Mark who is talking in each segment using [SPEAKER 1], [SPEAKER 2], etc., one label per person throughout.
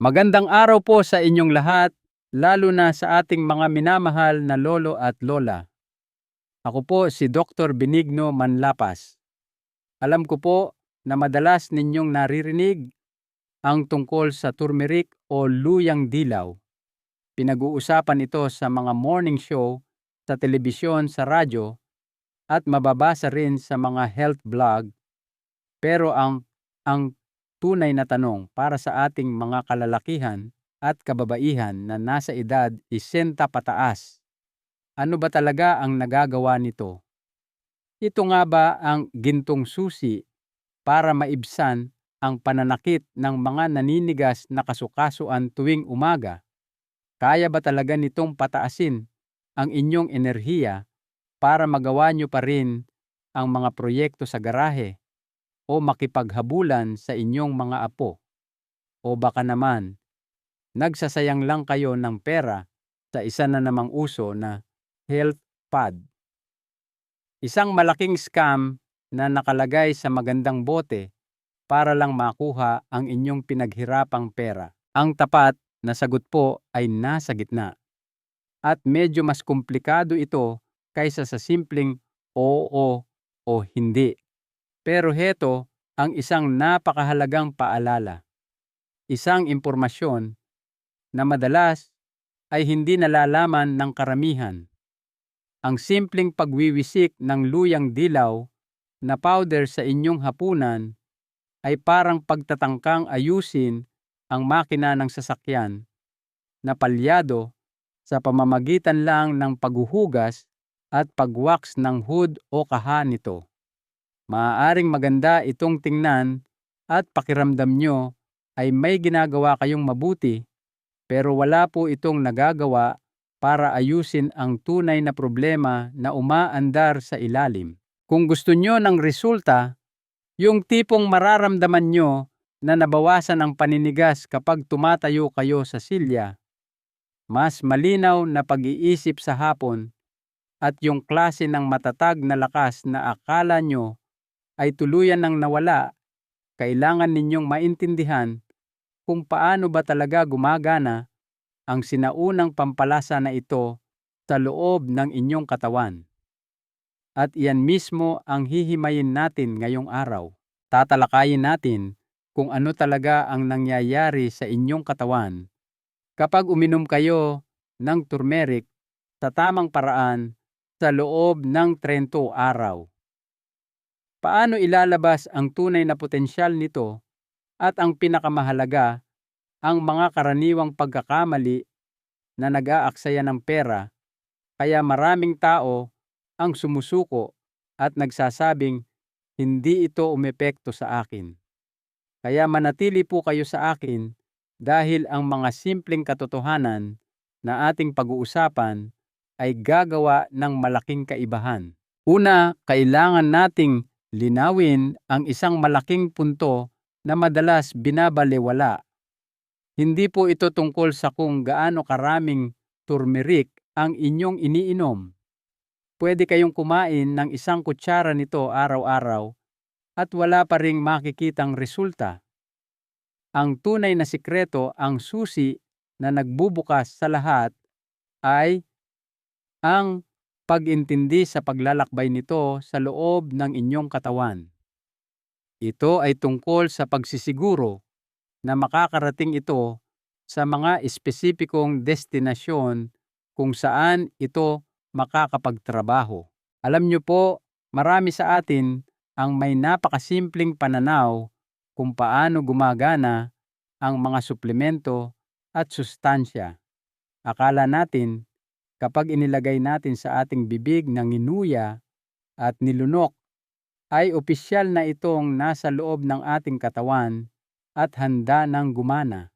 [SPEAKER 1] Magandang araw po sa inyong lahat, lalo na sa ating mga minamahal na lolo at lola. Ako po si Dr. Benigno Manlapas. Alam ko po na madalas ninyong naririnig ang tungkol sa turmeric o luyang dilaw. Pinag-uusapan ito sa mga morning show, sa telebisyon, sa radyo, at mababasa rin sa mga health blog. Pero ang tunay na tanong para sa ating mga kalalakihan at kababaihan na nasa edad 60 pataas, ano ba talaga ang nagagawa nito? Ito nga ba ang gintong susi para maibsan ang pananakit ng mga naninigas na kasukasuan tuwing umaga? Kaya ba talaga nitong pataasin ang inyong enerhiya para magawa nyo pa rin ang mga proyekto sa garahe o makipaghabulan sa inyong mga apo? O baka naman, nagsasayang lang kayo ng pera sa isa na namang uso na health pad. Isang malaking scam na nakalagay sa magandang bote para lang makuha ang inyong pinaghirapang pera. Ang tapat na sagot po ay nasa gitna. At medyo mas komplikado ito kaysa sa simpleng oo o hindi. Pero heto ang isang napakahalagang paalala. Isang impormasyon na madalas ay hindi nalalaman ng karamihan. Ang simpleng pagwiwisik ng luyang dilaw na powder sa inyong hapunan ay parang pagtatangkang ayusin ang makina ng sasakyan na palyado sa pamamagitan lang ng paghuhugas at pagwax ng hood o kaha nito. Maaaring maganda itong tingnan at pakiramdam nyo ay may ginagawa kayong mabuti, pero wala po itong nagagawa para ayusin ang tunay na problema na umaandar sa ilalim. Kung gusto nyo ng resulta, yung tipong mararamdaman nyo na nabawasan ang paninigas kapag tumatayo kayo sa silya, mas malinaw na pag-iisip sa hapon, at yung klase ng matatag na lakas na akala nyo ay tuluyan nang nawala, kailangan ninyong maintindihan kung paano ba talaga gumagana ang sinaunang pampalasa na ito sa loob ng inyong katawan. At iyan mismo ang hihimayin natin ngayong araw. Tatalakayin natin kung ano talaga ang nangyayari sa inyong katawan kapag uminom kayo ng turmeric sa tamang paraan sa loob ng 30 araw. Paano ilalabas ang tunay na potensyal nito at ang pinakamahalaga, ang mga karaniwang pagkakamali na nag-aaksaya ng pera, kaya maraming tao ang sumusuko at nagsasabing hindi ito umepekto sa akin. Kaya manatili po kayo sa akin dahil ang mga simpleng katotohanan na ating pag-uusapan ay gagawa ng malaking kaibahan. Una, kailangan nating linawin ang isang malaking punto na madalas binabalewala. Hindi po ito tungkol sa kung gaano karaming turmeric ang inyong iniinom. Pwede kayong kumain ng 1 kutsara nito araw-araw at wala pa ring makikitang resulta. Ang tunay na sikreto, ang susi na nagbubukas sa lahat, ay ang pag-intindi sa paglalakbay nito sa loob ng inyong katawan. Ito ay tungkol sa pagsisiguro na makakarating ito sa mga espesipikong destinasyon kung saan ito makakapagtrabaho. Alam nyo po, marami sa atin ang may napakasimpleng pananaw kung paano gumagana ang mga suplemento at sustansya. Akala natin kapag inilagay natin sa ating bibig ng nginuya at nilunok, ay opisyal na itong nasa loob ng ating katawan at handa ng gumana.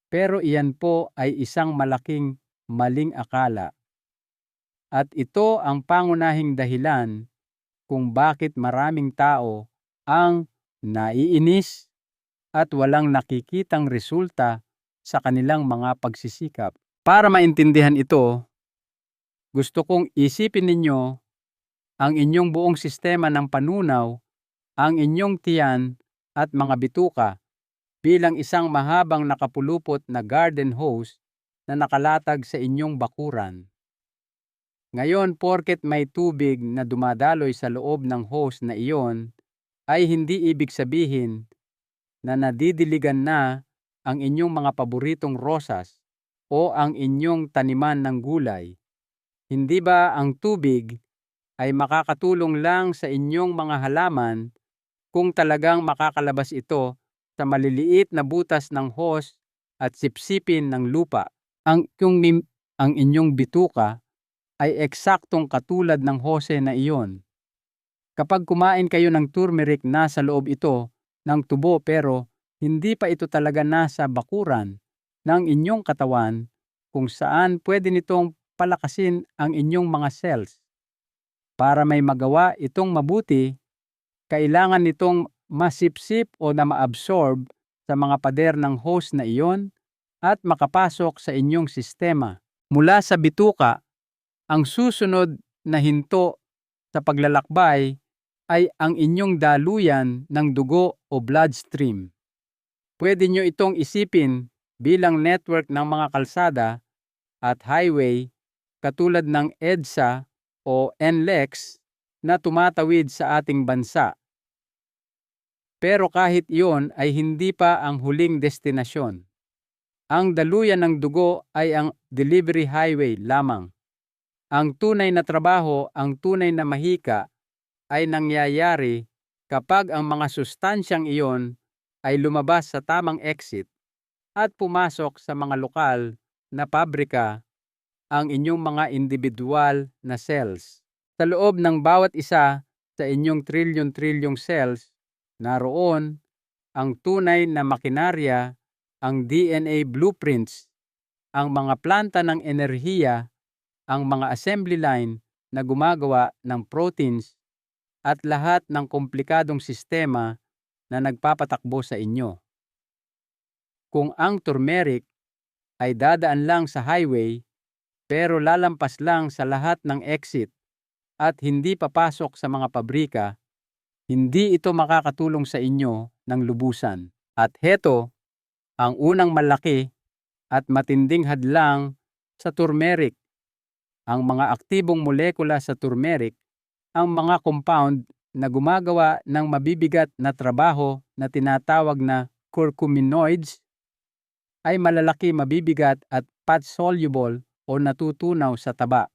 [SPEAKER 1] Pero iyan po ay isang malaking maling akala. At ito ang pangunahing dahilan kung bakit maraming tao ang naiinis at walang nakikitang resulta sa kanilang mga pagsisikap. Para maintindihan ito, gusto kong isipin ninyo ang inyong buong sistema ng panunaw, ang inyong tiyan at mga bituka. bilang isang mahabang nakapulupot na garden hose na nakalatag sa inyong bakuran. Ngayon, porket may tubig na dumadaloy sa loob ng hose na iyon, ay hindi ibig sabihin na nadidiligan na ang inyong mga paboritong rosas o ang inyong taniman ng gulay. Hindi ba ang tubig ay makakatulong lang sa inyong mga halaman kung talagang makakalabas ito sa maliliit na butas ng hose at sipsipin ng lupa? Ang inyong bituka ay eksaktong katulad ng hose na iyon. Kapag kumain kayo ng turmeric, nasa loob ito ng tubo pero hindi pa ito talaga nasa bakuran ng inyong katawan kung saan pwede nitong palakasin ang inyong mga cells. Para may magawa itong mabuti, kailangan nitong masipsip o na maabsorb sa mga pader ng hose na iyon at makapasok sa inyong sistema. Mula sa bituka, ang susunod na hinto sa paglalakbay ay ang inyong daluyan ng dugo o bloodstream. Pwede nyo itong isipin bilang network ng mga kalsada at highway katulad ng EDSA o NLEX na tumatawid sa ating bansa. Pero kahit iyon ay hindi pa ang huling destinasyon. Ang daluyan ng dugo ay ang delivery highway lamang. Ang tunay na trabaho, ang tunay na mahika ay nangyayari kapag ang mga sustansyang iyon ay lumabas sa tamang exit at pumasok sa mga lokal na pabrika, ang inyong mga individual na cells. Sa loob ng bawat isa sa inyong trilyon-trilyong cells, naroon ang tunay na makinarya, ang DNA blueprints, ang mga planta ng enerhiya, ang mga assembly line na gumagawa ng proteins at lahat ng komplikadong sistema na nagpapatakbo sa inyo. Kung ang turmeric ay dadaan lang sa highway pero lalampas lang sa lahat ng exit at hindi papasok sa mga pabrika, hindi ito makakatulong sa inyo ng lubusan. At heto, ang unang malaki at matinding hadlang sa turmeric. Ang mga aktibong molekula sa turmeric, ang mga compound na gumagawa ng mabibigat na trabaho na tinatawag na curcuminoids, ay malalaki, mabibigat at fat-soluble o natutunaw sa taba.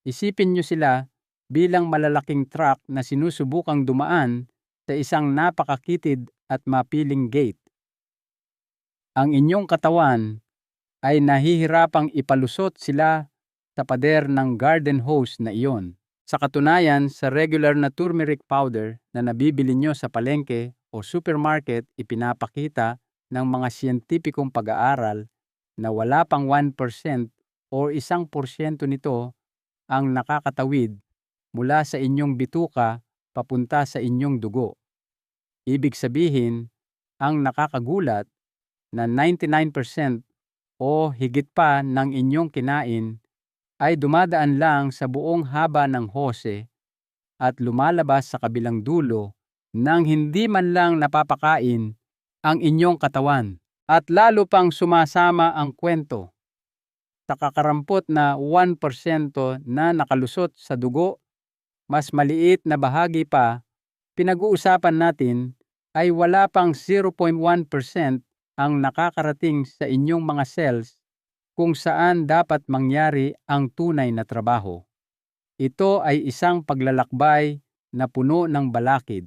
[SPEAKER 1] Isipin nyo sila bilang malalaking truck na sinusubukang dumaan sa isang napakakitid at mapiling gate. Ang inyong katawan ay nahihirapang ipalusot sila sa pader ng garden hose na iyon. Sa katunayan, sa regular na turmeric powder na nabibili nyo sa palengke o supermarket, ipinapakita ng mga siyentipikong pag-aaral na wala pang 1% o 1% nito ang nakakatawid mula sa inyong bituka papunta sa inyong dugo. Ibig sabihin, ang nakakagulat na 99% o higit pa ng inyong kinain ay dumadaan lang sa buong haba ng hose at lumalabas sa kabilang dulo nang hindi man lang napapakain ang inyong katawan. At lalo pang sumasama ang kwento. Sa kakarampot na 1% na nakalusot sa dugo, mas maliit na bahagi pa, pinag-uusapan natin, ay wala pang 0.1% ang nakakarating sa inyong mga cells kung saan dapat mangyari ang tunay na trabaho. Ito ay isang paglalakbay na puno ng balakid.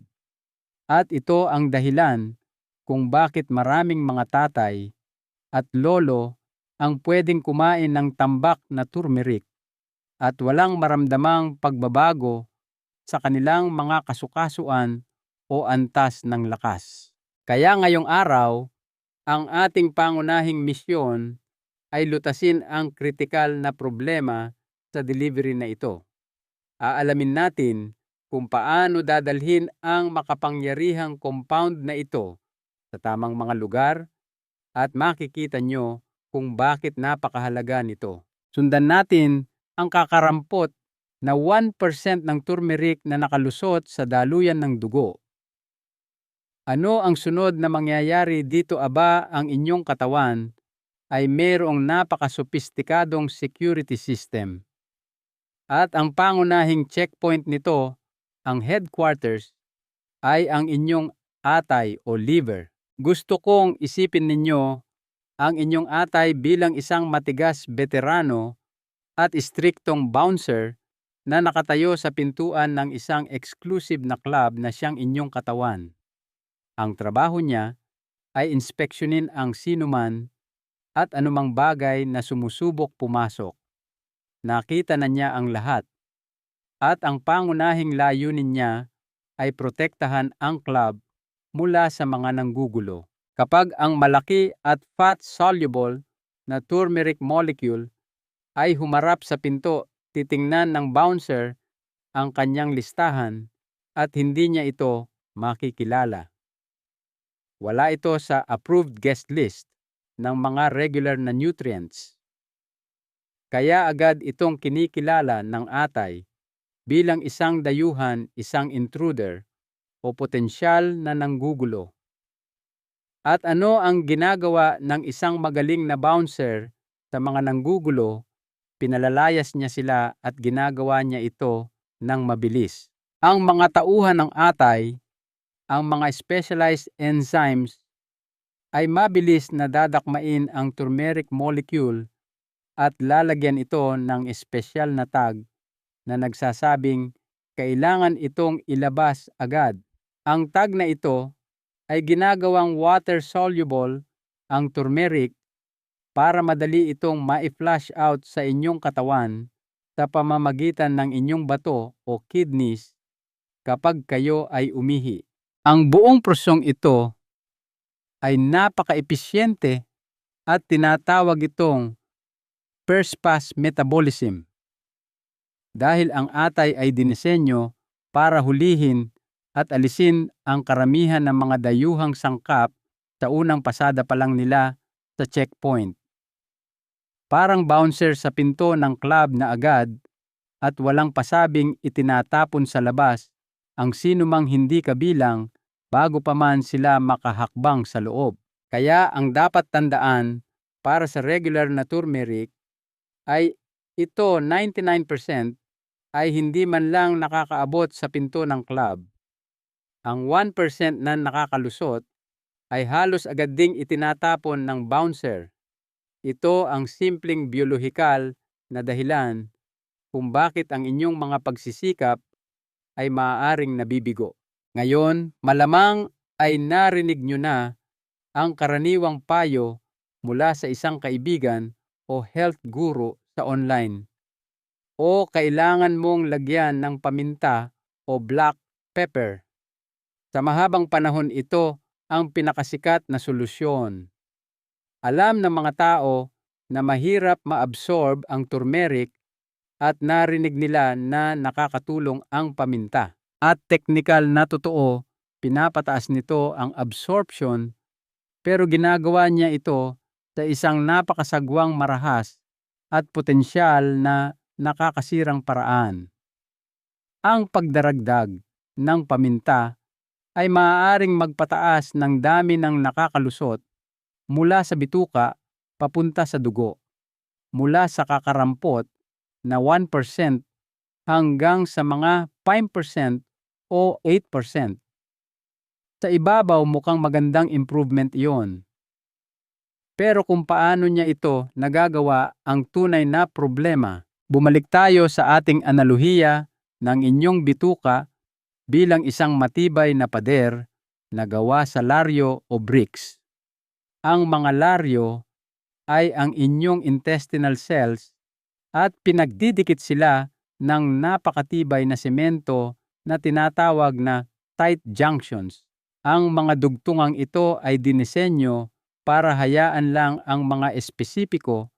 [SPEAKER 1] At ito ang dahilan kung bakit maraming mga tatay at lolo ang pwedeng kumain ng tambak na turmeric at walang maramdamang pagbabago sa kanilang mga kasukasuan o antas ng lakas. Kaya ngayong araw, ang ating pangunahing misyon ay lutasin ang kritikal na problema sa delivery na ito. Aalamin natin kung paano dadalhin ang makapangyarihang compound na ito sa tamang mga lugar at makikita nyo kung bakit napakahalaga nito. Sundan natin ang kakarampot na 1% ng turmeric na nakalusot sa daluyan ng dugo. Ano ang sunod na mangyayari dito? Aba, ang inyong katawan ay mayroong napakasopistikadong security system. At ang pangunahing checkpoint nito, ang headquarters, ay ang inyong atay o liver. Gusto kong isipin ninyo ang inyong atay bilang isang matigas veterano at istriktong bouncer na nakatayo sa pintuan ng isang exclusive na club na siyang inyong katawan. Ang trabaho niya ay inspeksyonin ang sinuman at anumang bagay na sumusubok pumasok. Nakita na niya ang lahat at ang pangunahing layunin niya ay protektahan ang club mula sa mga nanggugulo. Kapag ang malaki at fat-soluble na turmeric molecule ay humarap sa pinto, titingnan ng bouncer ang kanyang listahan at hindi niya ito makikilala. Wala ito sa approved guest list ng mga regular na nutrients. Kaya agad itong kinikilala ng atay bilang isang dayuhan, isang intruder o potensyal na nanggugulo. At ano ang ginagawa ng isang magaling na bouncer sa mga nanggugulo? Pinalalayas niya sila at ginagawa niya ito ng mabilis. Ang mga tauhan ng atay, ang mga specialized enzymes, ay mabilis na dadakmain ang turmeric molecule at lalagyan ito ng espesyal na tag na nagsasabing kailangan itong ilabas agad. Ang tag na ito ay ginagawang water-soluble ang turmeric para madali itong ma-flush out sa inyong katawan sa pamamagitan ng inyong bato o kidneys kapag kayo ay umihi. Ang buong prosyong ito ay napaka-episyente at tinatawag itong first pass metabolism. Dahil ang atay ay dinisenyo para hulihin at alisin ang karamihan ng mga dayuhang sangkap sa unang pasada pa lang nila sa checkpoint. Parang bouncer sa pinto ng club na agad at walang pasabing itinatapon sa labas ang sinumang hindi kabilang bago pa man sila makahakbang sa loob. Kaya ang dapat tandaan para sa regular na turmeric ay ito 99% ay hindi man lang nakakaabot sa pinto ng club. Ang 1% na nakakalusot ay halos agad ding itinatapon ng bouncer. Ito ang simpleng biolohikal na dahilan kung bakit ang inyong mga pagsisikap ay maaaring nabibigo. Ngayon, malamang ay narinig nyo na ang karaniwang payo mula sa isang kaibigan o health guru sa online. O kailangan mong lagyan ng paminta o black pepper. Sa mahabang panahon ito ang pinakasikat na solusyon. Alam ng mga tao na mahirap ma-absorb ang turmeric at narinig nila na nakakatulong ang paminta. At teknikal na totoo, pinapataas nito ang absorption pero ginagawa niya ito sa isang napakasagwang marahas at potensyal na nakakasirang paraan. Ang pagdaragdag ng paminta ay maaaring magpataas ng dami ng nakakalusot mula sa bituka papunta sa dugo, mula sa kakarampot na 1% hanggang sa mga 5% o 8%. Sa ibabaw mukhang magandang improvement iyon. Pero kung paano niya ito nagagawa ang tunay na problema, bumalik tayo sa ating analohiya ng inyong bituka bilang isang matibay na pader na gawa sa laryo o bricks. Ang mga laryo ay ang inyong intestinal cells at pinagdidikit sila ng napakatibay na semento na tinatawag na tight junctions. Ang mga dugtungang ito ay dinisenyo para hayaan lang ang mga espesipiko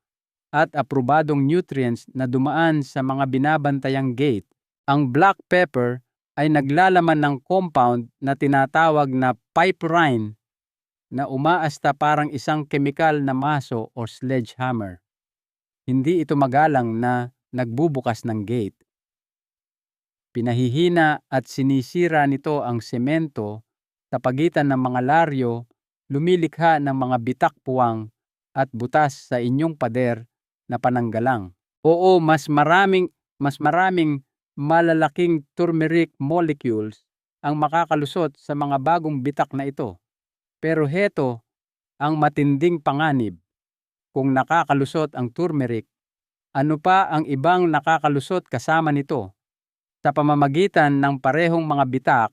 [SPEAKER 1] at aprobadong nutrients na dumaan sa mga binabantayang gate. Ang black pepper ay naglalaman ng compound na tinatawag na piperine na umaasta parang isang kemikal na maso o sledgehammer. Hindi ito magalang na nagbubukas ng gate. Pinahihina at sinisira nito ang semento sa pagitan ng mga laryo, lumilikha ng mga bitak-puwang at butas sa inyong pader na pananggalang. Oo, mas maraming malalaking turmeric molecules ang makakalusot sa mga bagong bitak na ito. Pero heto ang matinding panganib. Kung nakakalusot ang turmeric, ano pa ang ibang nakakalusot kasama nito? Sa pamamagitan ng parehong mga bitak,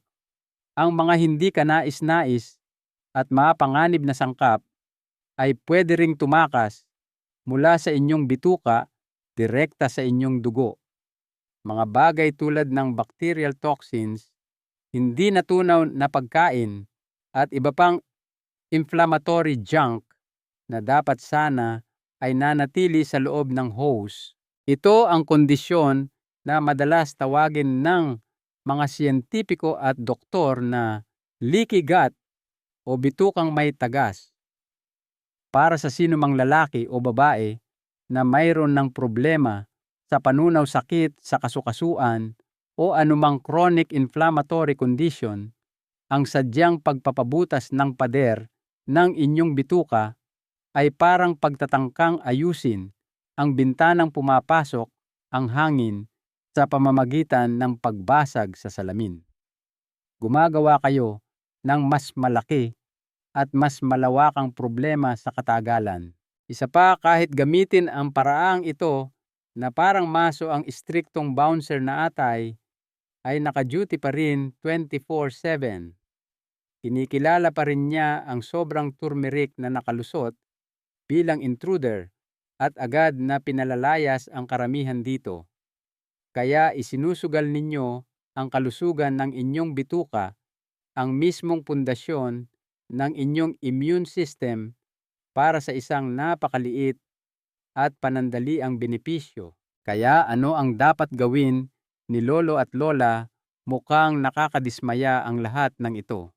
[SPEAKER 1] ang mga hindi kanais-nais at mapanganib na sangkap ay pwede ring tumakas mula sa inyong bituka direkta sa inyong dugo. Mga bagay tulad ng bacterial toxins, hindi natunaw na pagkain, at iba pang inflammatory junk na dapat sana ay nanatili sa loob ng hose. Ito ang kondisyon na madalas tawagin ng mga siyentipiko at doktor na leaky gut o bitukang may tagas. Para sa sinumang lalaki o babae na mayroon ng problema sa panunaw, sakit sa kasukasuan o anumang chronic inflammatory condition, ang sadyang pagpapabutas ng pader ng inyong bituka ay parang pagtatangkang ayusin ang bintanang pumapasok ang hangin sa pamamagitan ng pagbasag sa salamin. Gumagawa kayo ng mas malaki at mas malawakang problema sa katagalan. Isa pa, kahit gamitin ang paraang ito na parang maso ang istriktong bouncer na atay, ay naka-duty pa rin 24/7. Kinikilala pa rin niya ang sobrang turmeric na nakalusot bilang intruder at agad na pinalalayas ang karamihan dito. Kaya isinusugal ninyo ang kalusugan ng inyong bituka, ang mismong pundasyon ng inyong immune system, para sa isang napakaliit at panandaliang benepisyo. Kaya ano ang dapat gawin ni lolo at lola? Mukhang nakakadismaya ang lahat ng ito.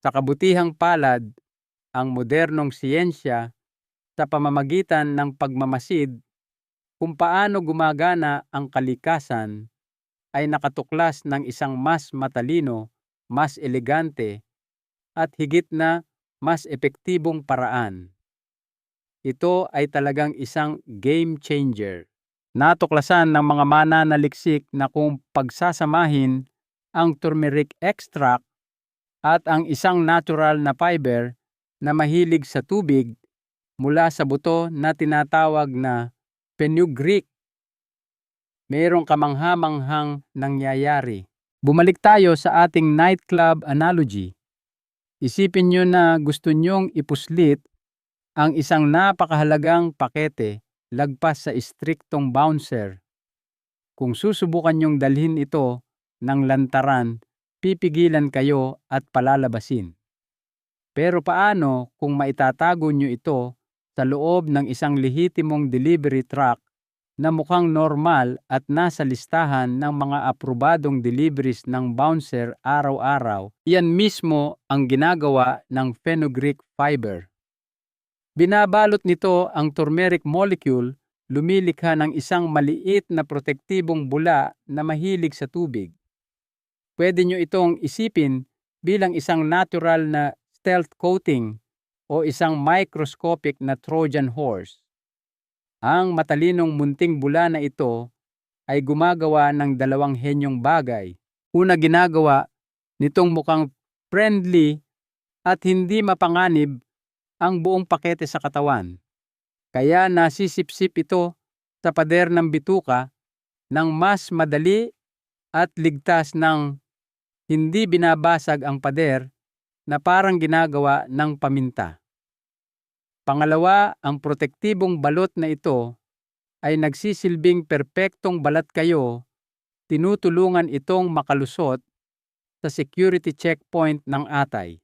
[SPEAKER 1] Sa kabutihang palad, ang modernong siyensya sa pamamagitan ng pagmamasid kung paano gumagana ang kalikasan ay nakatuklas ng isang mas matalino, mas elegante, at higit na mas epektibong paraan. Ito ay talagang isang game changer. Natuklasan ng mga mananaliksik na kung pagsasamahin ang turmeric extract at ang isang natural na fiber na mahilig sa tubig mula sa buto na tinatawag na fenugreek, mayroong kamangha-manghang nangyayari. Bumalik tayo sa ating nightclub analogy. Isipin nyo na gusto nyong ipuslit ang isang napakahalagang pakete lagpas sa istriktong bouncer. Kung susubukan nyong dalhin ito ng lantaran, pipigilan kayo at palalabasin. Pero paano kung maitatago nyo ito sa loob ng isang lehitimong delivery truck na mukhang normal at nasa listahan ng mga aprobadong deliveries ng bouncer araw-araw? Yan mismo ang ginagawa ng fenugreek fiber. Binabalot nito ang turmeric molecule, lumilikha ng isang maliit na protektibong bula na mahilig sa tubig. Pwede nyo itong isipin bilang isang natural na stealth coating o isang microscopic na Trojan horse. Ang matalinong munting bula na ito ay gumagawa ng dalawang henyong bagay. Una, ginagawa nitong mukhang friendly at hindi mapanganib ang buong pakete sa katawan. Kaya nasisipsip ito sa pader ng bituka ng mas madali at ligtas ng hindi binabasag ang pader na parang ginagawa ng paminta. Pangalawa, ang protektibong balot na ito ay nagsisilbing perpektong balat kayo, tinutulungan itong makalusot sa security checkpoint ng atay.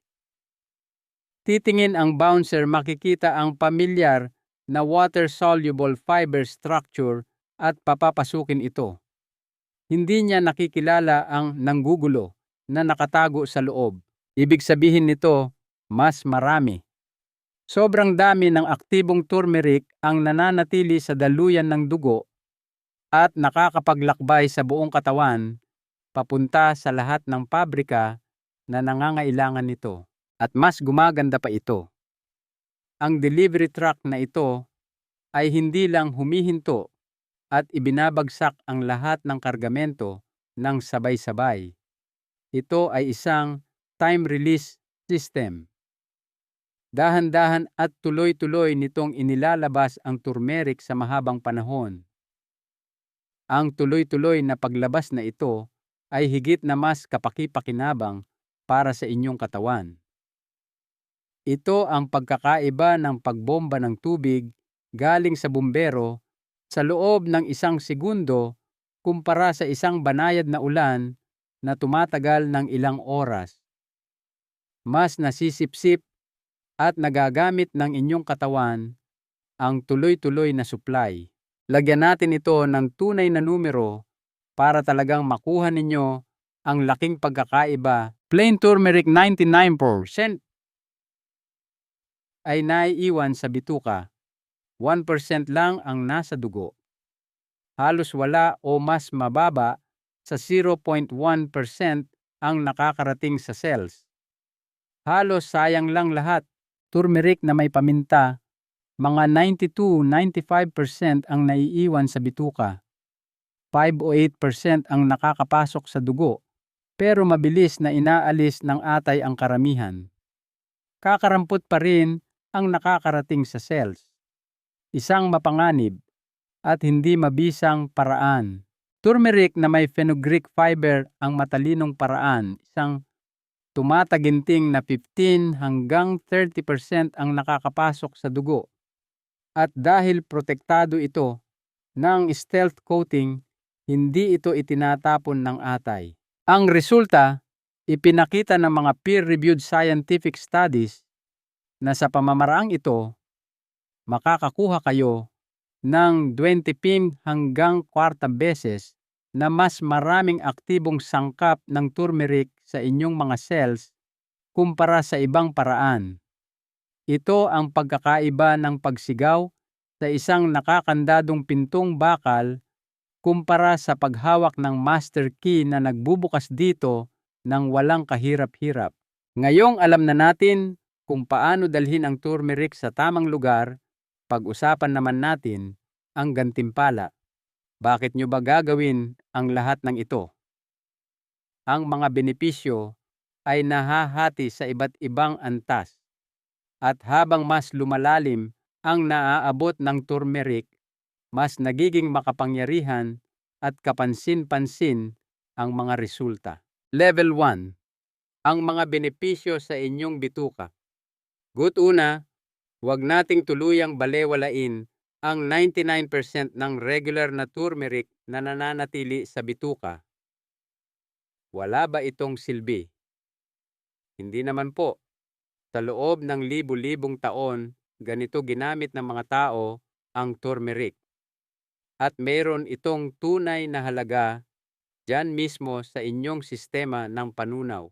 [SPEAKER 1] Titingin ang bouncer, makikita ang pamilyar na water-soluble fiber structure at papapasukin ito. Hindi niya nakikilala ang nanggugulo na nakatago sa loob. Ibig sabihin nito, mas marami. Sobrang dami ng aktibong turmeric ang nananatili sa daluyan ng dugo at nakakapaglakbay sa buong katawan papunta sa lahat ng pabrika na nangangailangan nito. At mas gumaganda pa ito. Ang delivery truck na ito ay hindi lang humihinto at ibinabagsak ang lahat ng kargamento ng sabay-sabay. Ito ay isang time release system. Dahan-dahan at tuloy-tuloy nitong inilalabas ang turmeric sa mahabang panahon. Ang tuloy-tuloy na paglabas na ito ay higit na mas kapaki-pakinabang para sa inyong katawan. Ito ang pagkakaiba ng pagbomba ng tubig galing sa bumbero sa loob ng 1 segundo kumpara sa isang banayad na ulan na tumatagal ng ilang oras. Mas nasisipsip at nagagamit ng inyong katawan ang tuloy-tuloy na supply. Lagyan natin ito ng tunay na numero para talagang makuha ninyo ang laking pagkakaiba. Plain turmeric 99% ay naiiwan sa bituka. 1% lang ang nasa dugo. Halos wala o mas mababa sa 0.1% ang nakakarating sa cells. Halos sayang lang lahat. Turmeric na may paminta, mga 92-95% ang naiiwan sa bituka. 5 o 8% ang nakakapasok sa dugo, pero mabilis na inaalis ng atay ang karamihan. Kakarampot pa rin ang nakakarating sa cells. Isang mapanganib at hindi mabisang paraan. Turmeric na may fenugreek fiber ang matalinong paraan, isang tumataginting na 15 hanggang 30% ang nakakapasok sa dugo. At dahil protektado ito ng stealth coating, hindi ito itinatapon ng atay. Ang resulta, ipinakita ng mga peer-reviewed scientific studies na sa pamamaraang ito, makakakuha kayo ng 25 hanggang 40 beses na mas maraming aktibong sangkap ng turmeric sa inyong mga cells kumpara sa ibang paraan. Ito ang pagkakaiba ng pagsigaw sa isang nakakandadong pintong bakal kumpara sa paghawak ng master key na nagbubukas dito ng walang kahirap-hirap. Ngayong alam na natin kung paano dalhin ang turmeric sa tamang lugar, pag-usapan naman natin ang gantimpala. Bakit nyo ba gagawin ang lahat ng ito? Ang mga benepisyo ay nahahati sa iba't ibang antas. At habang mas lumalalim ang naaabot ng turmeric, mas nagiging makapangyarihan at kapansin-pansin ang mga resulta. Level 1. Ang mga benepisyo sa inyong bituka. Una, huwag nating tuluyang balewalain ang 99% ng regular na turmeric na nananatili sa bituka. Wala ba itong silbi? Hindi naman po. Sa loob ng libu-libong taon, ganito ginamit ng mga tao ang turmeric. At mayroon itong tunay na halaga dyan mismo sa inyong sistema ng panunaw.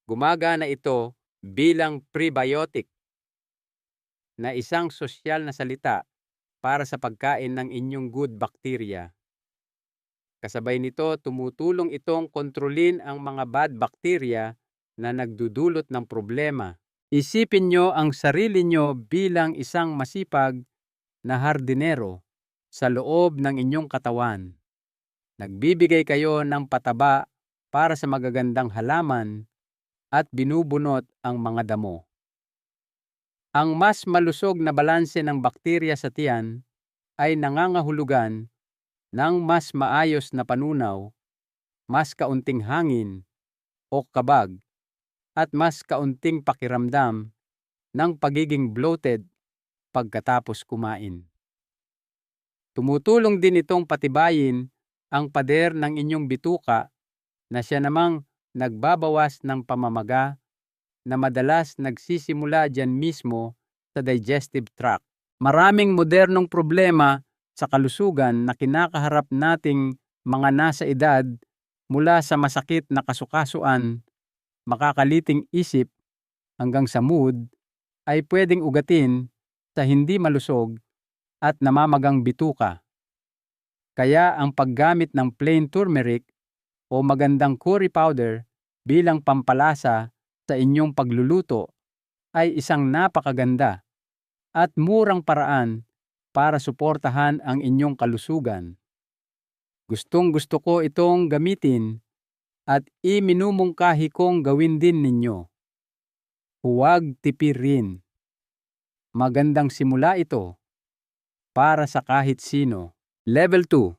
[SPEAKER 1] Gumagana ito bilang prebiotic na isang sosyal na salita para sa pagkain ng inyong good bacteria. Kasabay nito, tumutulong itong kontrolin ang mga bad bacteria na nagdudulot ng problema. Isipin nyo ang sarili nyo bilang isang masipag na hardinero sa loob ng inyong katawan. Nagbibigay kayo ng pataba para sa magagandang halaman at binubunot ang mga damo. Ang mas malusog na balanse ng bakterya sa tiyan ay nangangahulugan ng mas maayos na panunaw, mas kaunting hangin o kabag, at mas kaunting pakiramdam ng pagiging bloated pagkatapos kumain. Tumutulong din itong patibayin ang pader ng inyong bituka na siya namang nagbabawas ng pamamaga na madalas nagsisimula dyan mismo sa digestive tract. Maraming modernong problema sa kalusugan na kinakaharap nating mga nasa edad mula sa masakit na kasukasuan, makakaliting isip hanggang sa mood ay pwedeng ugatin sa hindi malusog at namamagang bituka. Kaya ang paggamit ng plain turmeric o magandang curry powder bilang pampalasa sa inyong pagluluto ay isang napakaganda at murang paraan para suportahan ang inyong kalusugan. Gustong-gusto ko itong gamitin at iminumungkahi kong gawin din ninyo. Huwag tipirin. Magandang simula ito para sa kahit sino. Level 2.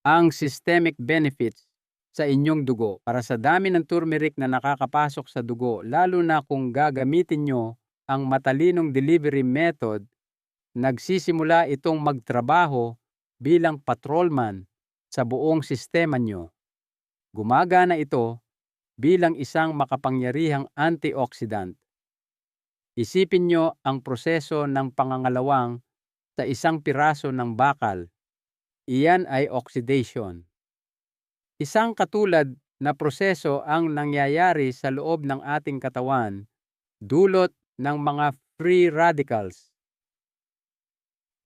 [SPEAKER 1] Ang systemic benefits sa inyong dugo. Para sa dami ng turmeric na nakakapasok sa dugo, lalo na kung gagamitin nyo ang matalinong delivery method, nagsisimula itong magtrabaho bilang patrolman sa buong sistema nyo. Gumagana ito bilang isang makapangyarihang antioxidant. Isipin nyo ang proseso ng pangangalawang sa isang piraso ng bakal. Iyan ay oxidation. Isang katulad na proseso ang nangyayari sa loob ng ating katawan dulot ng mga free radicals.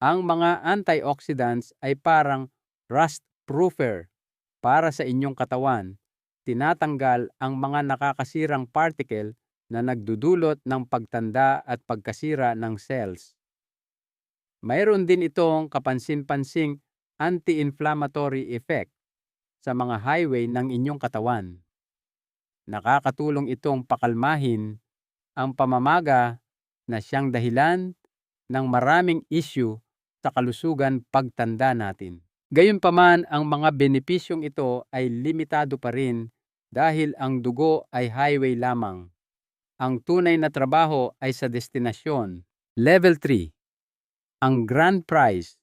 [SPEAKER 1] Ang mga antioxidants ay parang rust-proofer para sa inyong katawan. Tinatanggal ang mga nakakasirang particle na nagdudulot ng pagtanda at pagkasira ng cells. Mayroon din itong kapansin-pansing anti-inflammatory effect sa mga highway ng inyong katawan. Nakakatulong itong pakalmahin ang pamamaga na siyang dahilan ng maraming issue sa kalusugan pagtanda natin. Gayunpaman, ang mga benepisyong ito ay limitado pa rin dahil ang dugo ay highway lamang. Ang tunay na trabaho ay sa destinasyon. Level 3. Ang grand prize.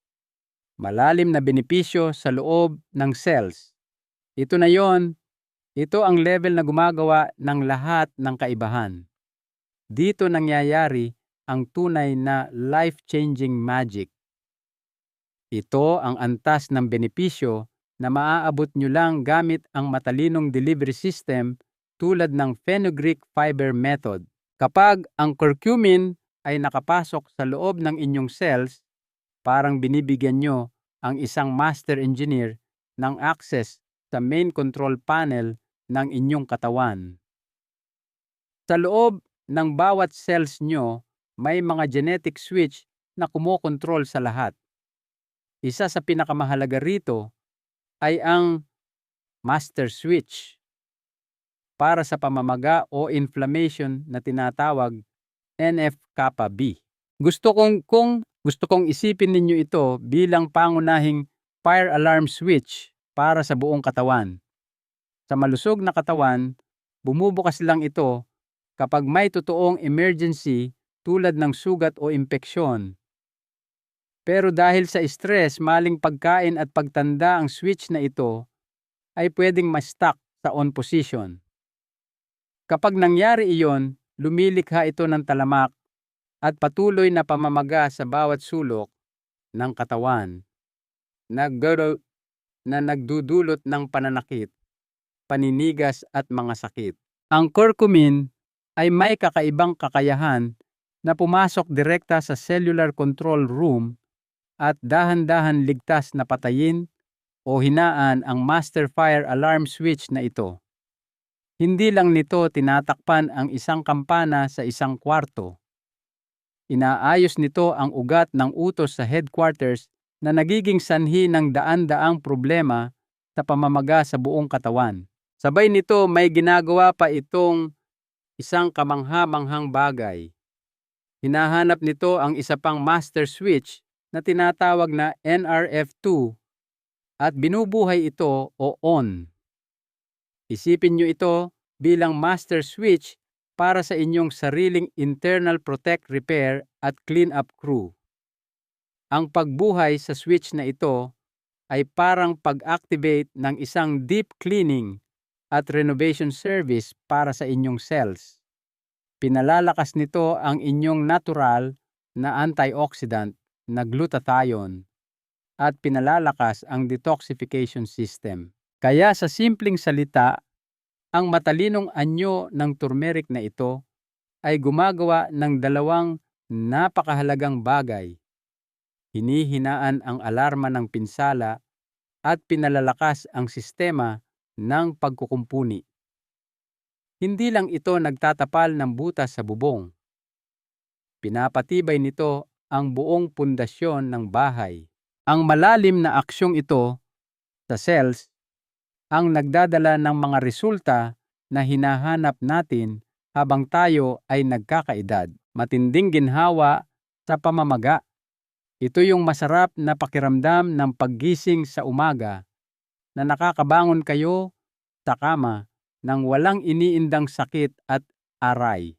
[SPEAKER 1] Malalim na benepisyo sa loob ng cells. Ito na yon. Ito ang level na gumagawa ng lahat ng kaibahan. Dito nangyayari ang tunay na life-changing magic. Ito ang antas ng benepisyo na maaabot nyo lang gamit ang matalinong delivery system tulad ng fenugreek fiber method. Kapag ang curcumin ay nakapasok sa loob ng inyong cells, parang binibigyan nyo ang isang master engineer ng access sa main control panel ng inyong katawan. Sa loob ng bawat cells nyo, may mga genetic switch na kumokontrol sa lahat. Isa sa pinakamahalaga rito ay ang master switch para sa pamamaga o inflammation na tinatawag NF-kappa B. Gusto kong isipin ninyo ito bilang pangunahing fire alarm switch para sa buong katawan. Sa malusog na katawan, bumubukas lang ito kapag may totoong emergency tulad ng sugat o impeksyon. Pero dahil sa stress, maling pagkain at pagtanda, ang switch na ito ay pwedeng ma-stuck sa on position. Kapag nangyari iyon, lumilikha ito ng talamak at patuloy na pamamaga sa bawat sulok ng katawan na nagdudulot ng pananakit, paninigas at mga sakit. Ang curcumin ay may kakaibang kakayahan na pumasok direkta sa cellular control room at dahan-dahan ligtas na patayin o hinaan ang master fire alarm switch na ito. Hindi lang nito tinatakpan ang isang kampana sa isang kwarto. Inaayos nito ang ugat ng utos sa headquarters na nagiging sanhi ng daan-daang problema sa pamamaga sa buong katawan. Sabay nito, may ginagawa pa itong isang kamangha-manghang bagay. Hinahanap nito ang isa pang master switch na tinatawag na NRF2 at binubuhay ito o on. Isipin nyo ito bilang master switch para sa inyong sariling internal protect, repair at clean up crew. Ang pagbuhay sa switch na ito ay parang pag-activate ng isang deep cleaning at renovation service para sa inyong cells. Pinalalakas nito ang inyong natural na antioxidant na glutathione at pinalalakas ang detoxification system. Kaya sa simpleng salita, ang matalinong anyo ng turmeric na ito ay gumagawa ng dalawang napakahalagang bagay. Hinihinaan ang alarma ng pinsala at pinalalakas ang sistema ng pagkukumpuni. Hindi lang ito nagtatapal ng butas sa bubong. Pinapatibay nito ang buong pundasyon ng bahay. Ang malalim na aksyong ito sa cells ang nagdadala ng mga resulta na hinahanap natin habang tayo ay nagkakaedad. Matinding ginhawa sa pamamaga. Ito yung masarap na pakiramdam ng paggising sa umaga na nakakabangon kayo sa kama nang walang iniindang sakit at aray.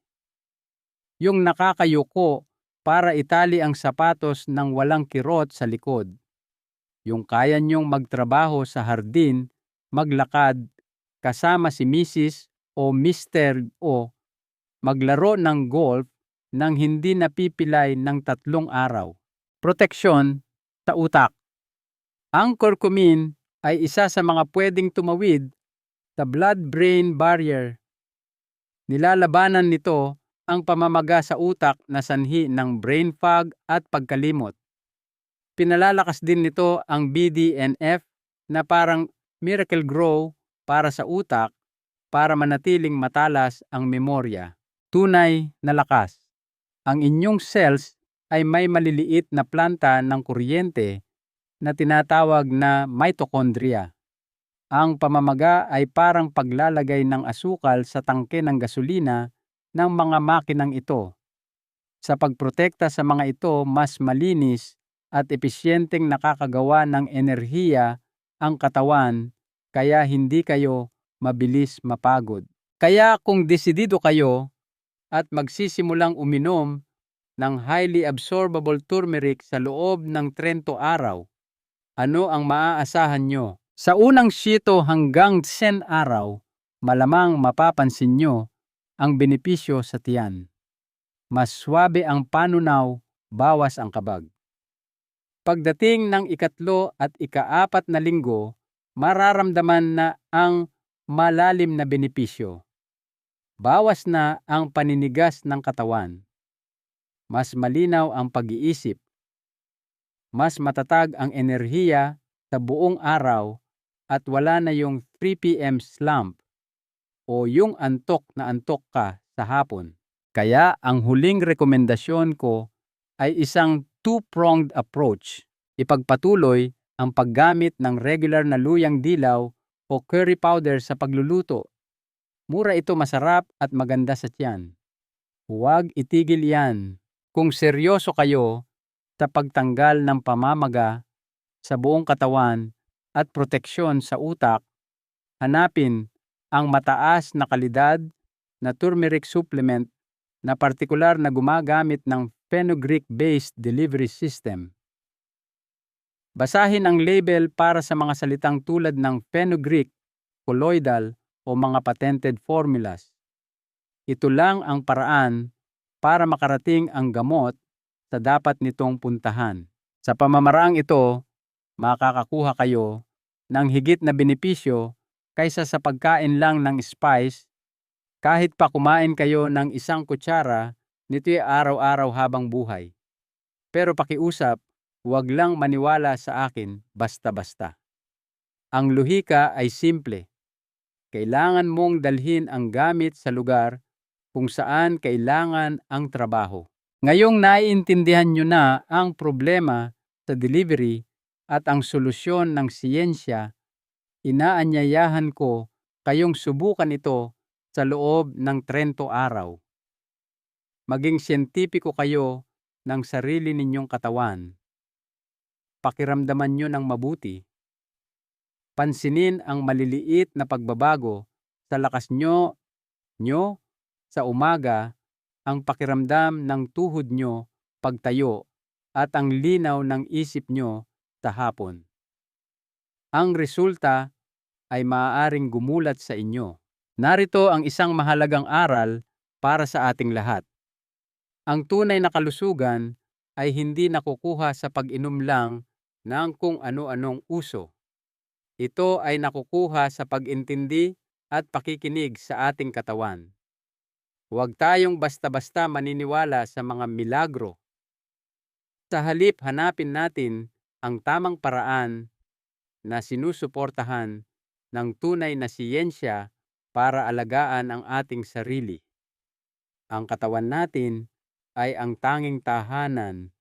[SPEAKER 1] Yung nakakayuko para itali ang sapatos ng walang kirot sa likod. Yung kaya nyong magtrabaho sa hardin, maglakad kasama si Mrs. o Mr. o maglaro ng golf nang hindi napipilay ng 3 araw. Proteksyon sa utak. Ang curcumin ay isa sa mga pwedeng tumawid sa blood-brain barrier. Nilalabanan nito ang pamamaga sa utak na sanhi ng brain fog at pagkalimot. Pinalalakas din nito ang BDNF na parang miracle grow para sa utak para manatiling matalas ang memorya. Tunay na lakas. Ang inyong cells ay may maliliit na planta ng kuryente na tinatawag na mitochondria. Ang pamamaga ay parang paglalagay ng asukal sa tangke ng gasolina ng mga makinang ito. Sa pagprotekta sa mga ito, mas malinis at episyenteng nakakagawa ng enerhiya ang katawan kaya hindi kayo mabilis mapagod. Kaya kung desidido kayo at magsisimulang uminom ng highly absorbable turmeric sa loob ng 30 araw, ano ang maaasahan nyo? Sa unang 7 hanggang 10 araw, malamang mapapansin nyo ang benepisyo sa tiyan. Mas swabe ang panunaw, bawas ang kabag. Pagdating ng 3 at 4 na linggo, mararamdaman na ang malalim na benepisyo. Bawas na ang paninigas ng katawan. Mas malinaw ang pag-iisip. Mas matatag ang enerhiya sa buong araw at wala na yung 3 p.m. slump o yung antok na antok ka sa hapon. Kaya ang huling rekomendasyon ko ay isang two-pronged approach. Ipagpatuloy ang paggamit ng regular na luyang dilaw o curry powder sa pagluluto. Mura ito, masarap at maganda sa tiyan. Huwag itigil yan. Kung seryoso kayo sa pagtanggal ng pamamaga sa buong katawan at proteksyon sa utak, hanapin ang mataas na kalidad na turmeric supplement na partikular na gumagamit ng fenugreek-based delivery system. Basahin ang label para sa mga salitang tulad ng fenugreek, colloidal o mga patented formulas. Ito lang ang paraan para makarating ang gamot sa dapat nitong puntahan. Sa pamamaraang ito, makakakuha kayo ng higit na benepisyo kaysa sa pagkain lang ng spice. Kahit pa kumain kayo ng 1 kutsara, nito'y araw-araw habang buhay. Pero pakiusap, huwag lang maniwala sa akin basta-basta. Ang lohika ay simple. Kailangan mong dalhin ang gamit sa lugar kung saan kailangan ang trabaho. Ngayong naiintindihan nyo na ang problema sa delivery at ang solusyon ng siyensya, inaanyayahan ko kayong subukan ito sa loob ng 30 araw. Maging siyentipiko kayo ng sarili ninyong katawan. Pakiramdaman nyo ng mabuti. Pansinin ang maliliit na pagbabago sa lakas nyo sa umaga, ang pakiramdam ng tuhod nyo pagtayo at ang linaw ng isip nyo sa hapon. Ang resulta ay maaaring gumulat sa inyo. Narito ang isang mahalagang aral para sa ating lahat. Ang tunay na kalusugan ay hindi nakukuha sa pag-inom lang ng kung ano-anong uso. Ito ay nakukuha sa pag-intindi at pakikinig sa ating katawan. Huwag tayong basta-basta maniniwala sa mga milagro. Sa halip, hanapin natin ang tamang paraan na sinusuportahan ng tunay na siyensya para alagaan ang ating sarili. Ang katawan natin ay ang tanging tahanan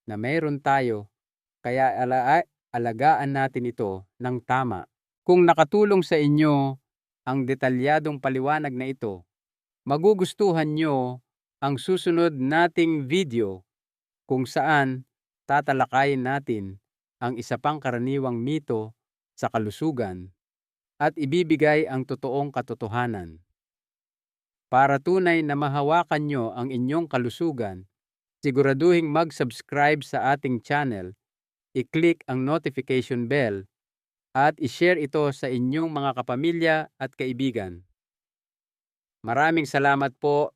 [SPEAKER 1] na mayroon tayo, kaya alagaan natin ito ng tama. Kung nakatulong sa inyo ang detalyadong paliwanag na ito, magugustuhan nyo ang susunod nating video kung saan tatalakayin natin ang isa pang karaniwang mito sa kalusugan at ibibigay ang totoong katotohanan. Para tunay na mahawakan nyo ang inyong kalusugan, siguraduhing mag-subscribe sa ating channel, i-click ang notification bell, at i-share ito sa inyong mga kapamilya at kaibigan. Maraming salamat po